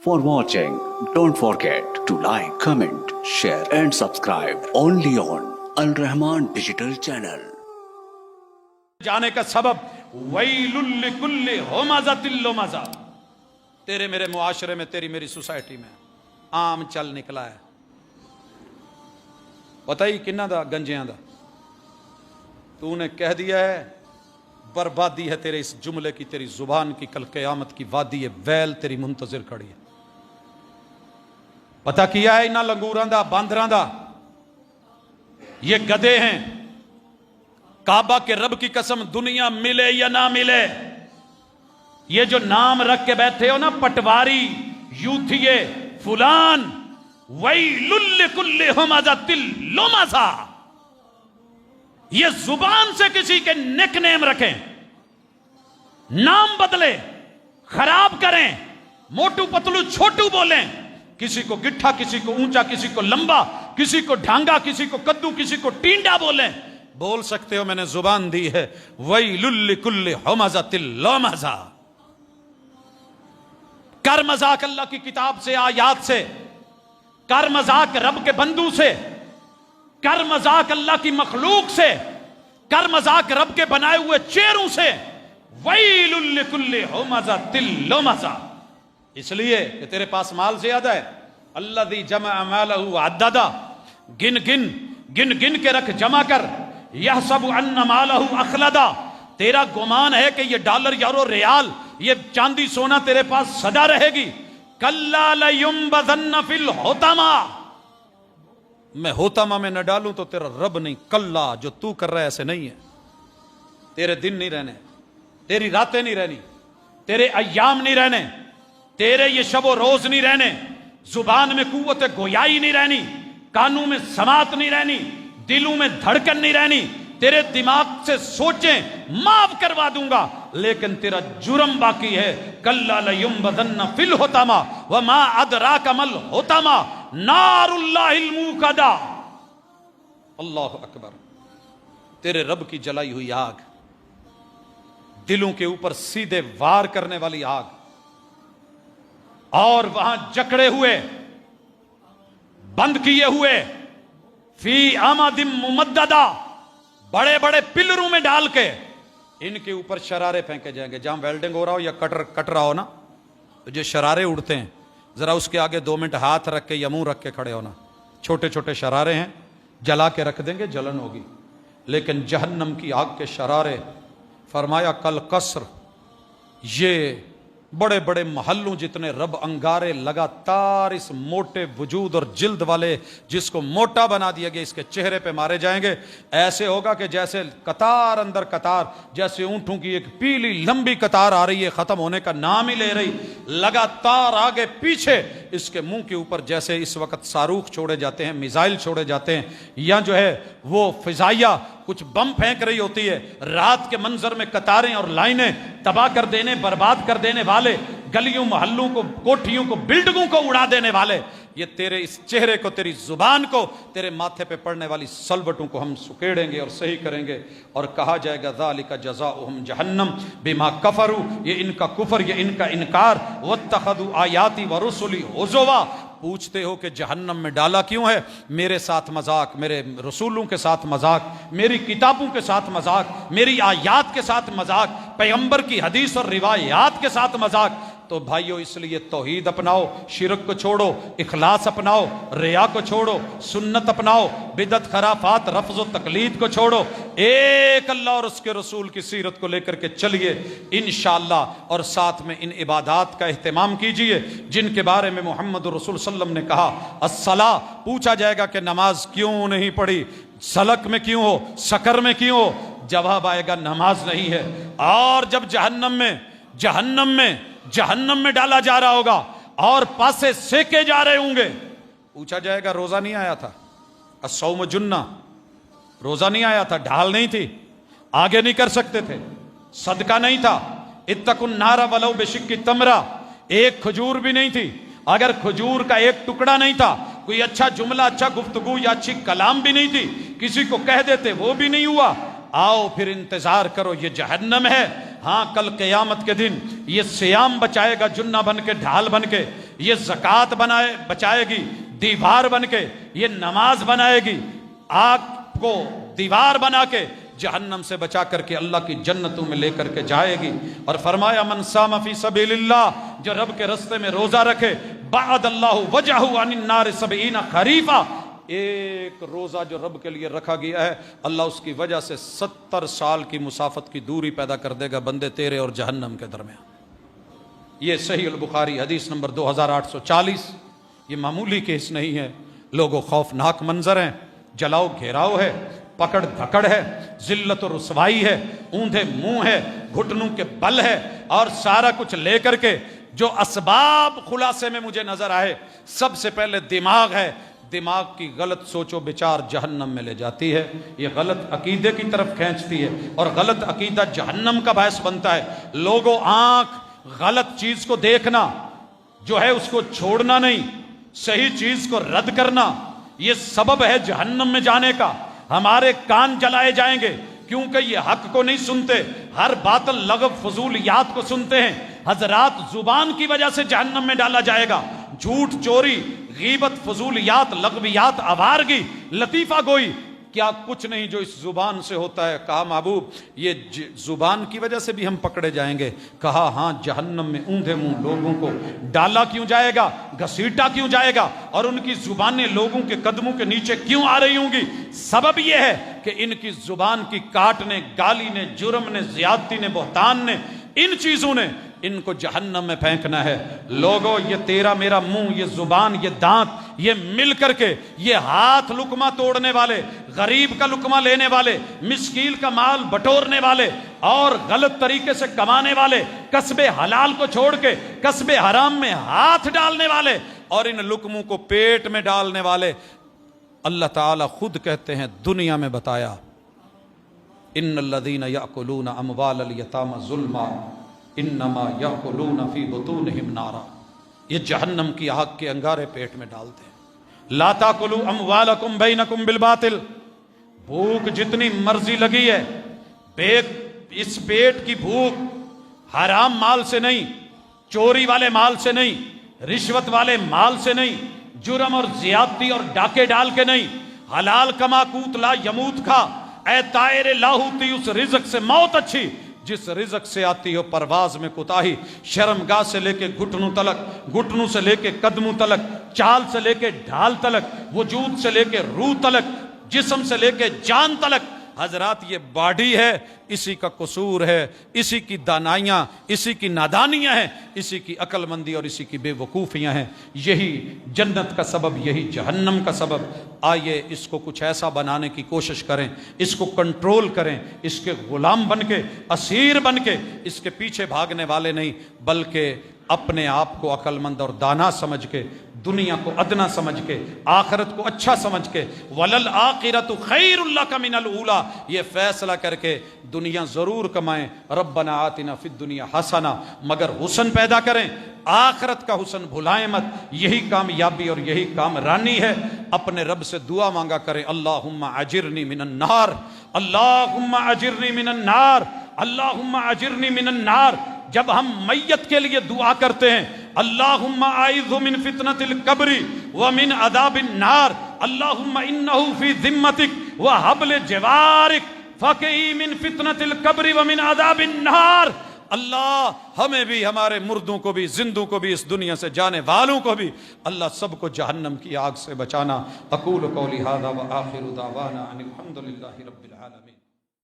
For watching, don't forget to like, comment, share and subscribe only on Al Rahman Digital Channel. जाने का सबब वैलुल लिकुल्लि हुमज़तिल लुमज़ा, तेरे मेरे मुआशरे में, तेरी मेरी सोसाइटी में आम चल निकला है। पता ही किन्ना दा गंजियां दा। तूने कह दिया है बर्बादी है तेरे इस जुमले की, तेरी जुबान की, कल क़यामत की वादी है वैल तेरी मुंतज़िर खड़ी है। पता किया है इन्हां लंगूरां दा, बांदरां दा, ये गधे हैं। काबा के रब की कसम, दुनिया मिले या ना मिले, ये जो नाम रख के बैठे हो ना, पटवारी, यूथिये, फुलान, वैलुल लिकुल्लि हुमज़तिल लुमज़ा, ये जुबान से किसी के निकनेम रखें, नाम बदले, खराब करें, मोटू पतलू छोटू बोलें, किसी को गिट्ठा, किसी को ऊंचा, किसी को लंबा, किसी को ढांगा, किसी को कद्दू, किसी को टींडा बोलें, बोल सकते हो। मैंने जुबान दी है। वैलुल लिकुल्लि हुमज़तिल लुमज़ा। कर मजाक अल्लाह की किताब से, आयात से, कर मजाक रब के बंदू से, कर मजाक अल्लाह की मखलूक से, कर मजाक रब के बनाए हुए चेहरों से। वैलुल लिकुल्लि हुमज़तिल लुमज़ा, इसलिए कि तेरे पास माल ज्यादा है। अल्लज़ी जमा मालहु अद्ददा, गिन गिन गिन गिन के रख, जमा कर। यहसबु अन्ना मालहु अखलदा, तेरा गुमान है कि ये डॉलर, यूरो, रियाल, ये चांदी सोना तेरे पास सदा रहेगी। कल्ला लयुंबज़न्न फिल हुतमा, मैं होतामा में न डालूं तो तेरा रब नहीं। कल्ला, जो तू कर रहा है ऐसे नहीं है। तेरे दिन नहीं रहने, तेरी रातें नहीं रहनी, तेरे अय्याम नहीं रहने, तेरे ये शबो रोज नहीं रहने, जुबान में कुव्वत गोयाई नहीं रहनी, कानों में समात नहीं रहनी, दिलों में धड़कन नहीं रहनी। तेरे दिमाग से सोचें माफ करवा दूंगा, लेकिन तेरा जुर्म बाकी है। कल्ला लयुंबज़न्न फिल हुतमा वमा अदराका मल हुतमा नारुल्लाहिल मूक़दा। अल्लाहु अकबर। तेरे रब की जलाई हुई आग, दिलों के ऊपर सीधे वार करने वाली आग, और वहां जकड़े हुए, बंद किए हुए, फी आमादिम मुमद्ददा, बड़े बड़े पिलरों में डाल के इनके ऊपर शरारे फेंके जाएंगे। जहां वेल्डिंग हो रहा हो या कट रहा हो ना, तो जो शरारे उड़ते हैं, जरा उसके आगे 2 मिनट हाथ रख के या मुंह रख के खड़े होना। छोटे छोटे शरारे हैं, जला के रख देंगे, जलन होगी। लेकिन जहन्नम की आग के शरारे, फरमाया कल कसर, ये बड़े बड़े महलों जितने रब अंगारे लगातार इस मोटे वजूद और जिल्द वाले, जिसको मोटा बना दिया गया, इसके चेहरे पे मारे जाएंगे। ऐसे होगा कि जैसे कतार अंदर कतार, जैसे ऊंटों की एक पीली लंबी कतार आ रही है, खत्म होने का नाम ही ले रही, लगातार आगे पीछे। इसके मुंह के ऊपर जैसे इस वक्त सारूख छोड़े जाते हैं, मिसाइल छोड़े जाते हैं, या जो है वो फिजाइया कुछ बम फेंक रही होती है। रात के मंजर में कतारें और लाइनें, तबाह कर देने, बर्बाद कर देने वाले, गलियों मोहल्लों को, कोठियों को, बिल्डिंगों को उड़ा देने वाले, ये तेरे इस चेहरे को, तेरी जुबान को, तेरे माथे पे पड़ने वाली सलवटों को हम सुकेड़ेंगे और सही करेंगे। और कहा जाएगा ज़ालिका जज़ाउहुम जहन्नम बिमा कफरू, ये इनका कुफर, ये इनका इनकार। वत्तखदू आयाती व रुसुली हुज़ुवा, पूछते हो कि जहन्नम में डाला क्यों है? मेरे साथ मजाक, मेरे रसूलों के साथ मजाक, मेरी किताबों के साथ मजाक, मेरी आयात के साथ मजाक, पैगंबर की हदीस और रिवायात के साथ मजाक। तो भाइयों, इसलिए तौहीद अपनाओ, शिरक को छोड़ो, इखलास अपनाओ, रिया को छोड़ो, सुन्नत अपनाओ, बिदत, खराफात, रफ्ज़ व तकलीद को छोड़ो, एक अल्लाह और उसके रसूल की सीरत को लेकर के चलिए इंशाअल्लाह। और साथ में इन इबादात का एहतमाम कीजिए जिनके बारे में मोहम्मद रसूल सल्लम ने कहा अस्सला। पूछा जाएगा कि नमाज क्यों नहीं पढ़ी, सलक में क्यों हो, शकर में क्यों हो? जवाब आएगा नमाज नहीं है। और जब जहन्नम में डाला जा रहा होगा और पासे सेके जा रहे होंगे, पूछा जाएगा रोजा नहीं आया था? अस्सौम जुन्ना, रोजा नहीं आया था, ढाल नहीं थी, आगे नहीं कर सकते थे, सदका नहीं था, इत्तकुन नारा वलौ बिशिक्की तमरा, एक खजूर भी नहीं थी, अगर खजूर का एक टुकड़ा नहीं था, कोई अच्छा जुमला, अच्छा गुफ्तगू या अच्छी कलाम भी नहीं थी, किसी को कह देते वो भी नहीं हुआ, आओ फिर इंतजार करो, ये जहन्नम है। हाँ, कल क़यामत के दिन یہ سیام بچائے گا جنہ بن کے، ڈھال بن کے، یہ زکوٰۃ بچائے گی دیوار بن کے، یہ نماز بنائے گی آگ کو دیوار بنا کے، جہنم سے بچا کر کے اللہ کی جنتوں میں لے کر کے جائے گی۔ اور فرمایا من صام فی سبیل اللہ، جو رب کے رستے میں روزہ رکھے، بعد اللہ وجہہ عن النار 70 خریفا، ایک روزہ جو رب کے لیے رکھا گیا ہے اللہ اس کی وجہ سے 70 سال کی مسافت کی دوری پیدا کر دے گا بندے تیرے اور جہنم کے درمیان۔ یہ صحیح البخاری حدیث نمبر 2840۔ یہ معمولی کیس نہیں ہے، لوگوں خوفناک منظر ہیں، جلاؤ گھیراؤ ہے، پکڑ دھکڑ ہے، ذلت و رسوائی ہے، اوندھے منہ ہے، گھٹنوں کے بل ہے، اور سارا کچھ لے کر کے جو اسباب خلاصے میں مجھے نظر آئے، سب سے پہلے دماغ ہے، دماغ کی غلط سوچ و بچار جہنم میں لے جاتی ہے، یہ غلط عقیدے کی طرف کھینچتی ہے، اور غلط عقیدہ جہنم کا باعث بنتا ہے۔ لوگوں آنکھ غلط چیز کو دیکھنا جو ہے اس کو چھوڑنا نہیں، صحیح چیز کو رد کرنا، یہ سبب ہے جہنم میں جانے کا۔ ہمارے کان جلائے جائیں گے کیونکہ یہ حق کو نہیں سنتے، ہر باطل لغو فضولیات کو سنتے ہیں۔ حضرات زبان کی وجہ سے جہنم میں ڈالا جائے گا، جھوٹ، چوری، غیبت، فضولیات، لغویات، آوارگی، لطیفہ گوئی، کیا کچھ نہیں جو اس زبان سے ہوتا ہے۔ کہا محبوب یہ زبان کی وجہ سے بھی ہم پکڑے جائیں گے؟ کہا ہاں، جہنم میں اوندھے منہ لوگوں کو ڈالا کیوں جائے گا، گھسیٹا کیوں جائے گا، اور ان کی زبانیں لوگوں کے قدموں کے نیچے کیوں آ رہی ہوں گی؟ سبب یہ ہے کہ ان کی زبان کی کاٹ نے، گالی نے، جرم نے، زیادتی نے، بہتان نے، ان چیزوں نے ان کو جہنم میں پھینکنا ہے۔ لوگوں یہ تیرا میرا منہ، یہ زبان، یہ دانت، یہ مل کر کے، یہ ہاتھ لقمہ توڑنے والے، غریب کا لقمہ لینے والے، مسکین کا مال بٹورنے والے، اور غلط طریقے سے کمانے والے، کسب حلال کو چھوڑ کے کسب حرام میں ہاتھ ڈالنے والے، اور ان لقموں کو پیٹ میں ڈالنے والے، اللہ تعالیٰ خود کہتے ہیں، دنیا میں بتایا ان الذین یأکلون اموال الیتامی ظلما انما یأکلون فی بطونہم نارا، یہ جہنم کی آگ کے انگارے پیٹ میں ڈالتے ہیں۔ لا تاکلوا اموالکم بینکم بالباطل، بھوک جتنی مرضی لگی ہے، اس پیٹ کی بھوک حرام مال سے نہیں، چوری والے مال سے نہیں، رشوت والے مال سے نہیں، جرم اور زیادتی اور ڈاکے ڈال کے نہیں، حلال کما کوت لا یموت کھا، اے طائر لاہوتی اس رزق سے موت اچھی جس رزق سے آتی ہو پرواز میں کوتاہی۔ شرمگاہ سے لے کے گھٹنوں تلک، گھٹنوں سے لے کے قدموں تلک، چال سے لے کے ڈھال تلک، وجود سے لے کے روح تلک، جسم سے لے کے جان تلک، حضرات یہ باڈی ہے، اسی کا قصور ہے، اسی کی دانائیاں، اسی کی نادانیاں ہیں، اسی کی عقل مندی اور اسی کی بے وقوفیاں ہیں۔ یہی جنت کا سبب، یہی جہنم کا سبب۔ آئیے اس کو کچھ ایسا بنانے کی کوشش کریں، اس کو کنٹرول کریں، اس کے غلام بن کے، اسیر بن کے، اس کے پیچھے بھاگنے والے نہیں، بلکہ اپنے آپ کو عقل مند اور دانا سمجھ کے، دنیا کو ادنا سمجھ کے، آخرت کو اچھا سمجھ کے، وَلَلْآخِرَةُ خَيْرٌ لَكَ مِنَ الْأُولَىٰ، یہ فیصلہ کر کے دنیا ضرور کمائیں، ربنا آتنا فی الدنیا حسنہ، مگر حسن پیدا کریں، آخرت کا حسن بھلائیں مت۔ یہی کامیابی اور یہی کامرانی ہے۔ اپنے رب سے دعا مانگا کریں، اللہم اجرنی من النار، اللہم اجرنی من النار، اللہم اجرنی من النار۔ جب ہم میت کے لیے دعا کرتے ہیں، اللہم اعوذ من فتنۃ القبر ومن عذاب النار، اللہم انہ فی ذمتک وحبل جوارک فقی من فتنۃ القبر ومن عذاب النار۔ اللہ ہمیں بھی، ہمارے مردوں کو بھی، زندوں کو بھی، اس دنیا سے جانے والوں کو بھی، اللہ سب کو جہنم کی آگ سے بچانا۔ اقول قولی ھذا وآخر دعوانا ان الحمد للہ رب العالمین۔